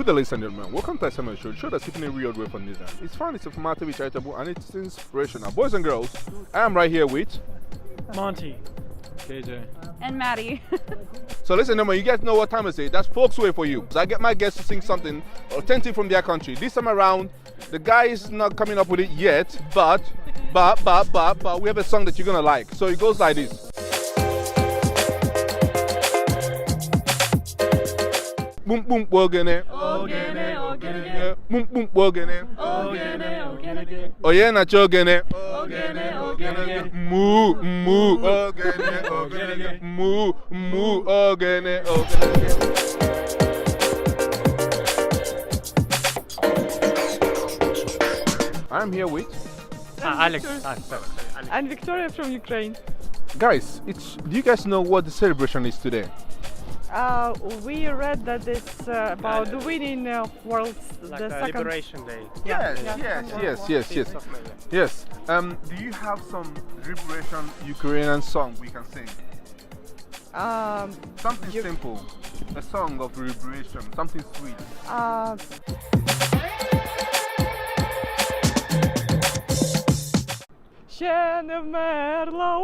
Good day, ladies and gentlemen. Welcome to SMA Show, the show that's keeping it real way from this end. It's fun, it's informative, it's charitable, and it's inspirational. Boys and girls, I am right here with Monty. KJ. And Maddie. So listen, gentlemen, you guys know what time it is. That's Folks Way for you. So I get my guests to sing something authentic from their country. This time around, the guy is not coming up with it yet, but we have a song that you're gonna like. So it goes like this. Boom boom wogene. Ogene, ogene. Boom boom wogene. Ogene, ogene. Oye na chogene. Ogene, ogene. Moo moo ogene ogene. Moo moo ogene ogene. I'm here with Alex. And Victoria from Ukraine. guys. Do you guys know what the celebration is today? We read that it's about the winning world, Like the the second. Liberation Day. Yes. Yeah. Yes. Do you have some liberation Ukrainian song we can sing? Something simple, a song of liberation, something sweet. Ще не вмерла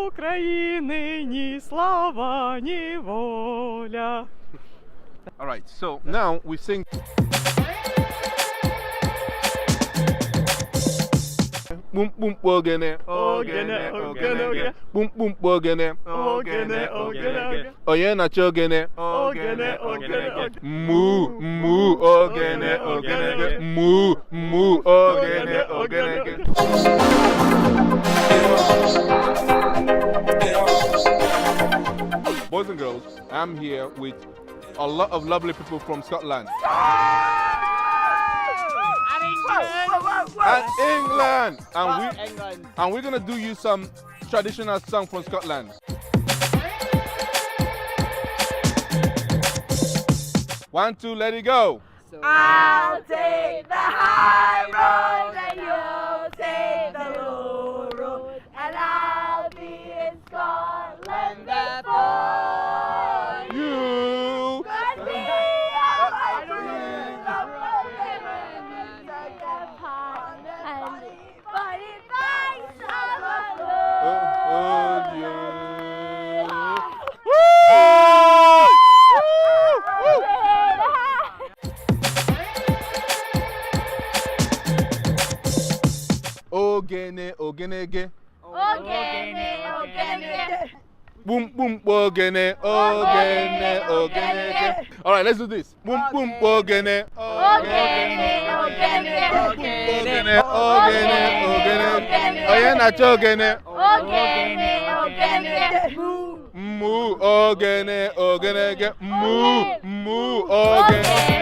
України ні слава, ні воля. All right. So now we sing. Boom boom ogene Ogene, ogene. boom boom ogene Ogene, ogene. oye na chogene Ogene, ogene. moo moo ogene ogene moo moo ogene ogene. Boys and girls, I'm here with a lot of lovely people from Scotland and England, and we're gonna do you some traditional song from Scotland. 1, 2, let it go. I'll take the high road and you'll take the low road, and I'll be in Scotland before You. But me, I'm my dreams of living such a pond, and funny things of a Oh, love. yeah. Ogene ogenege. Ogene, ogene. Boom boom ogene ogene ogene. All right, let's do this. Boom boom ogene Ogene, ogene. ogene ogene ogene. Oye na chogene. Ogene, ogene. Moo ogene ogene moo moo ogene.